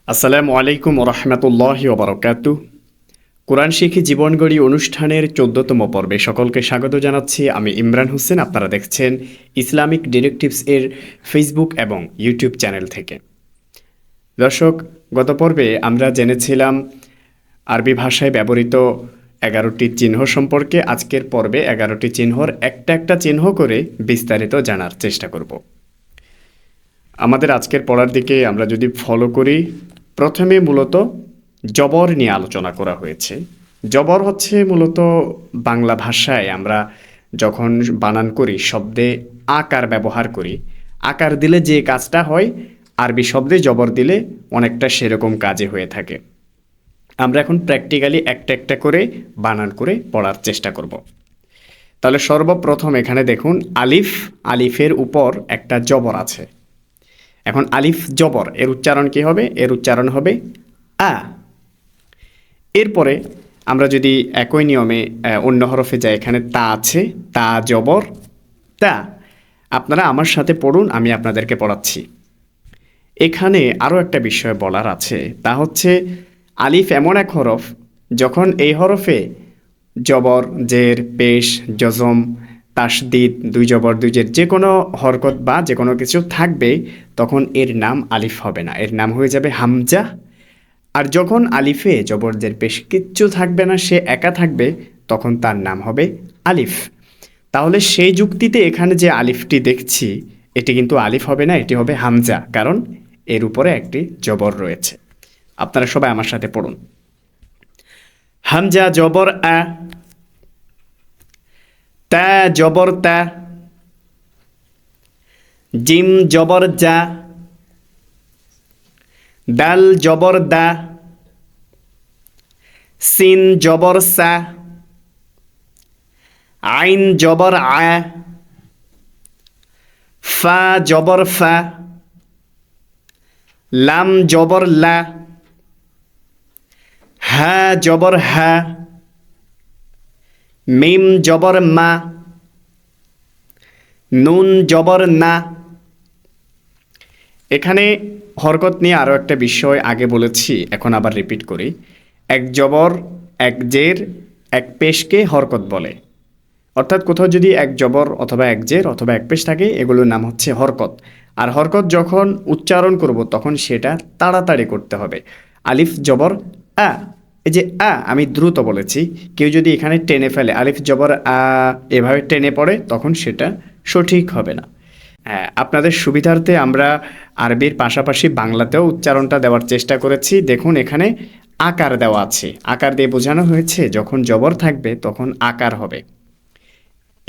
আসসালামু আলাইকুম রহমতুল্লাহি ওবরাকাতুহ। কোরআন শিখি জীবন গড়ি অনুষ্ঠানের ১৪তম পর্বে সকলকে স্বাগত জানাচ্ছি। আমি ইমরান হোসেন। আপনারা দেখছেন ইসলামিক ডিরেক্টিভস এর ফেসবুক এবং ইউটিউব চ্যানেল থেকে। দর্শক, গত পর্বে আমরা জেনেছিলাম আরবি ভাষায় ব্যবহৃত ১১টি চিহ্ন সম্পর্কে। আজকের পর্বে ১১টি চিহ্নর একটা একটা চিহ্ন করে বিস্তারিত জানার চেষ্টা করব। আমাদের আজকের পড়ার দিকে আমরা যদি ফলো করি, প্রথমে মূলত জবর নিয়ে আলোচনা করা হয়েছে। জবর হচ্ছে মূলত বাংলা ভাষায় আমরা যখন বানান করি, শব্দে আকার ব্যবহার করি, আকার দিলে যে কাজটা হয় আরবি শব্দে জবর দিলে অনেকটা সেরকম কাজে হয়ে থাকে। আমরা এখন প্র্যাকটিক্যালি একটা একটা করে বানান করে পড়ার চেষ্টা করব। তাহলে সর্বপ্রথম এখানে দেখুন আলিফ, আলিফের উপর একটা জবর আছে। এখন আলিফ জবর, এর উচ্চারণ কি হবে? এর উচ্চারণ হবে আ। এরপরে আমরা যদি একই নিয়মে অন্য হরফে যাই, এখানে তা আছে, তা জবর তা। আপনারা আমার সাথে পড়ুন, আমি আপনাদেরকে পড়াচ্ছি। এখানে আরও একটা বিষয় বলার আছে, তা হচ্ছে আলিফ এমন এক হরফ, যখন এই হরফে জবর, জের, পেশ, জজম, তাসদিদ, দুই জবর দুই জের যে কোনো হরকত বা যে কোনো কিছু থাকবে, তখন এর নাম আলিফ হবে না, এর নাম হয়ে যাবে হামজা। আর যখন আলিফে জবর, জের, পেশ কিচ্ছু থাকবে না, সে একা থাকবে, তখন তার নাম হবে আলিফ। তাহলে সেই যুক্তিতে এখানে যে আলিফটি দেখছি, এটি কিন্তু আলিফ হবে না, এটি হবে হামজা, কারণ এর উপরে একটি জবর রয়েছে। আপনারা সবাই আমার সাথে পড়ুন। হামজা জবর আ, তা জবর তা, জিম জবর জা, দাল জবর দা, সিন জবর সা, আইন জবর আ, ফা জবর ফা, লাম জবর লা, হা জবর হা, মিম জবর মা, নুন জবর না। এখানে হরকত নিয়ে আরও একটা বিষয় আগে বলেছি, এখন আবার রিপিট করি। এক জবর, এক জের, এক পেশকে হরকত বলে। অর্থাৎ কোথাও যদি এক জবর অথবা এক জের অথবা এক পেশ থাকে, এগুলোর নাম হচ্ছে হরকত। আর হরকত যখন উচ্চারণ করব, তখন সেটা তাড়াতাড়ি করতে হবে। আলিফ জবর আ, এই যে আ আমি দ্রুত বলেছি, কেউ যদি এখানে টেনে ফেলে, আলিফ জবর আ এভাবে টেনে পড়ে, তখন সেটা সঠিক হবে না। হ্যাঁ, আপনাদের সুবিধার্থে আমরা আরবির পাশাপাশি বাংলাতেও উচ্চারণটা দেওয়ার চেষ্টা করেছি। দেখুন এখানে আকার দেওয়া আছে, আকার দিয়ে বোঝানো হয়েছে যখন জবর থাকবে তখন আকার হবে।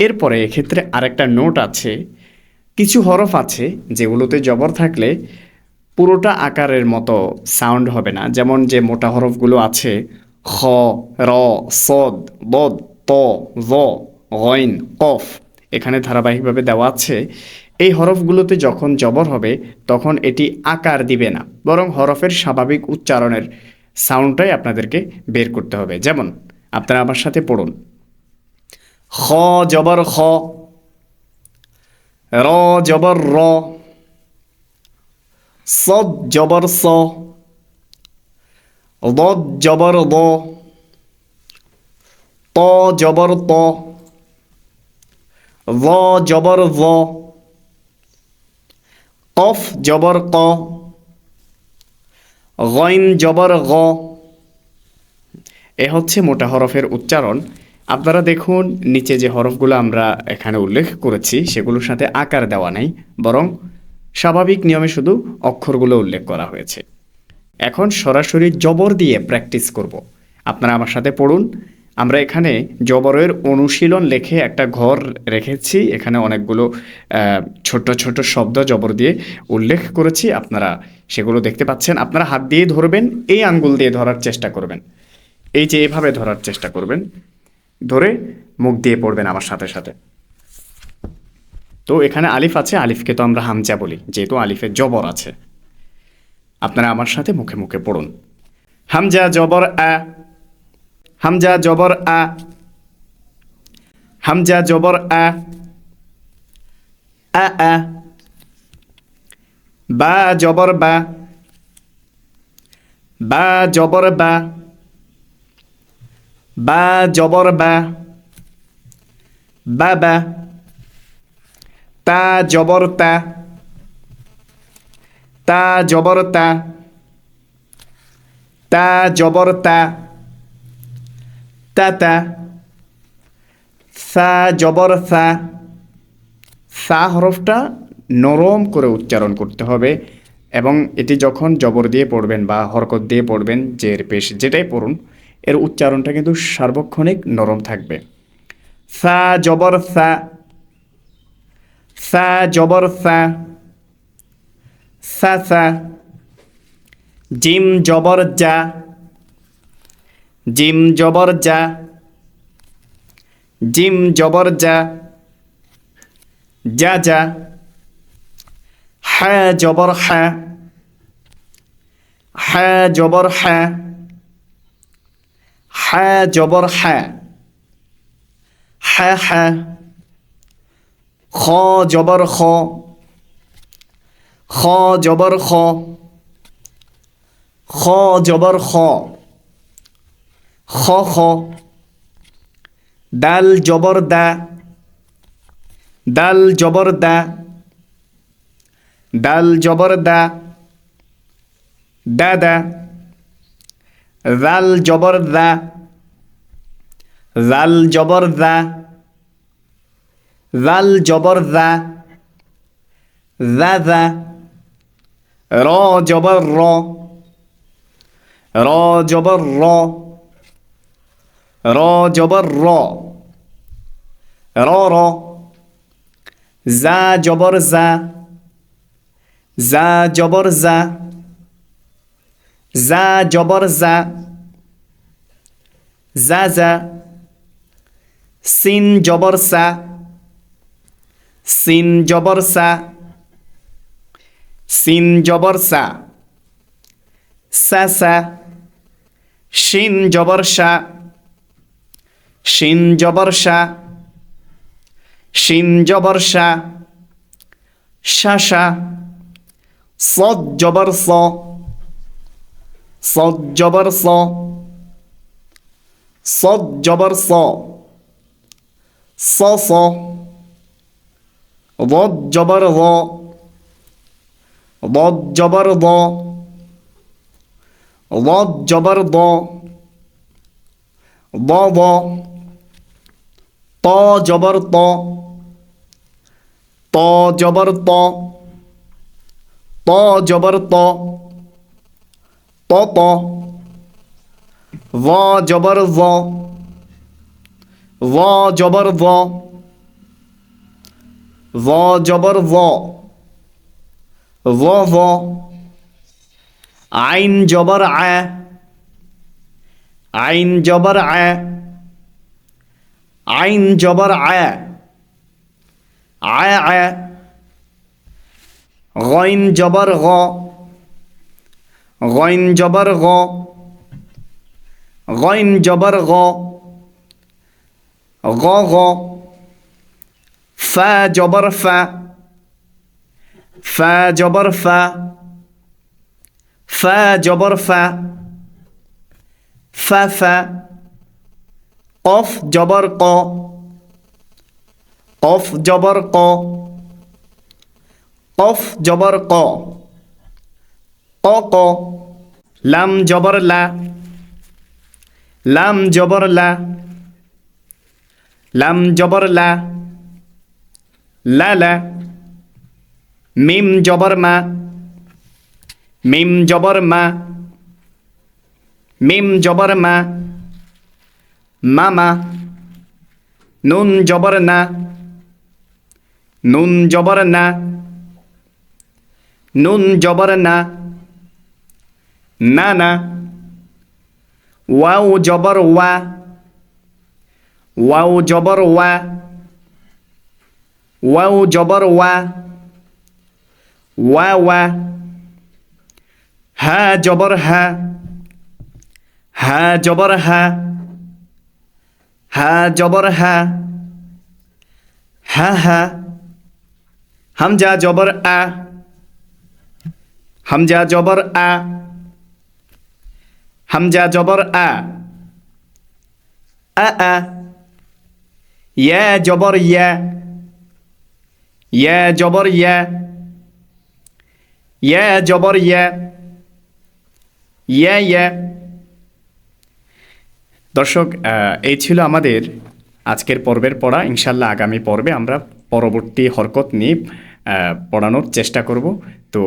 এরপরে এক্ষেত্রে আরেকটা নোট আছে, কিছু হরফ আছে যেগুলোতে জবর থাকলে পুরোটা আকারের মতো সাউন্ড হবে না। যেমন যে মোটা হরফগুলো আছে, খ, র, সদ, বদ, ত, জ, গইন, কফ, এখানে ধারাবাহিকভাবে দেওয়া আছে। এই হরফগুলোতে যখন জবর হবে, তখন এটি আকার দিবে না, বরং হরফের স্বাভাবিক উচ্চারণের সাউন্ডটাই আপনাদেরকে বের করতে হবে। যেমন আপনারা আমার সাথে পড়ুন। খ জবর খ, র জবর র, সদ জবর স, ضد জবর দ, ত জবর ত, ظ জবর ظ, কফ জবর ক, গইন জবর গ। এ হচ্ছে মোটা হরফের উচ্চারণ। আপনারা দেখুন নিচে যে হরফগুলো আমরা এখানে উল্লেখ করেছি, সেগুলোর সাথে আকার দেওয়া নেই, বরং স্বাভাবিক নিয়মে শুধু অক্ষরগুলো উল্লেখ করা হয়েছে। এখন সরাসরি জবর দিয়ে প্র্যাকটিস করব। আপনারা আমার সাথে পড়ুন। আমরা এখানে জবরের অনুশীলন লিখে একটা ঘর রেখেছি, এখানে অনেকগুলো ছোট ছোট শব্দ জবর দিয়ে উল্লেখ করেছি, আপনারা সেগুলো দেখতে পাচ্ছেন। আপনারা হাত দিয়ে ধরবেন, এই আঙ্গুল দিয়ে ধরার চেষ্টা করবেন, এই যে এভাবে ধরার চেষ্টা করবেন, ধরে মুখ দিয়ে পড়বেন আমার সাথে সাথে। তো এখানে আলিফ আছে, আলিফকে তো আমরা হামজা বলি, যেহেতু আলিফের জবর আছে। আপনারা আমার সাথে মুখে মুখে পড়ুন। হামজা জবর আ, হামজা জবর আ, হামজা জবর আ, আ আ, বা জবর বা, বা জবর বা, বা জবর বা, বাবা। তা জবর তা, তা জবর তা, তা জবর তা, তাতা। সা জবর সা, সা হরফটা নরম করে উচ্চারণ করতে হবে এবং এটি যখন জবর দিয়ে পড়বেন বা হরকত দিয়ে পড়বেন, জের পেশ যেটাই পড়ুন, এর উচ্চারণটা কিন্তু সার্বক্ষণিক নরম থাকবে। সা জবর সা, সা জবর সা, সা সা। জিম জবর যা, জিম জবর যা, জিম জবর যা, যা যা। হা জবর হা, হা জবর হা, হা জবর হা, হা হা। খ জবর খ, খ জবর খ, খ জবর খ, খ খ। দাল জবর দা, দাল জবর দা, দাল জবর দা, দাদা। জাল জবর দা, জাল জবর দা, জাল জবর দা, দাদা। র জবর র, র জবর র, র জবর র, র র। জা জবর জা, জা জবর জা, জা জবর জা, জা জা। সিন জবর সা, সিন জবর সা, সিন জবর সা, সা সা। শিন জবর শা, শিন জবর শা, শিন জবর শা, শা শা। صاد জবর স, صاد জবর স, صاد জবর স, স স। ضاد জবর ض, ضاد জবর ض, ضاد জবর ض, ض ض। ط জবর ত, ط জবর ত, ط জবর ত, ত ত। ظ জবর ظ, ظ জবর ظ, ظ জবর ظ, ظ ظ। আইন জবর আ, আইন জবর আ, আইন জবর আ, আ আ। গইন জবর গ, গইন জবর গ, গইন জবর গ, গ গ। ফা জবর ফা, ফা জবর ফা, ফা জবর ফা, ফা ফা। কফ জবর ক, কফ জবর ক, কফ জবর ক, ক ক। লাম জবর লা, লাম জবর লা, লাম জবর লা, লা লা। মিম জবর মা, মিম জবর মা, মিম জবর মা, মামা। নুন জবর না, নুন জবর না, নুন জবর না, না না। ওয়াও জবর ওয়া, ওয়াও জবর ওয়া, ওয়াও জবর ওয়া, ওয়া ওয়া। হা জবর হা, হা জবর হা, হা জবর হা, হা হা। হামজা জবর আ, হামজা জবর আ, হামজা জবর আ, আ আ। ইয়া জবর ইয়া, ইয়া জবর ইয়া, ইয়া জবর ইয়া, ইয়া ইয়া। দর্শক, এই ছিল আমাদের আজকের পর্বের পড়া। ইনশাল্লাহ আগামী পর্বে আমরা পরবর্তী হরকত নিয়ে পড়ানোর চেষ্টা করব। তো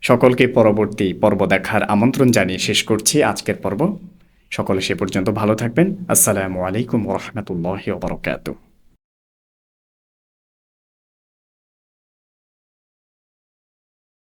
সকলকে পরবর্তী পর্ব দেখার আমন্ত্রণ জানিয়ে শেষ করছি আজকের পর্ব। সকলে সে পর্যন্ত ভালো থাকবেন। আসসালামু আলাইকুম ওয়া রাহমাতুল্লাহি ওয়া বারাকাতুহু।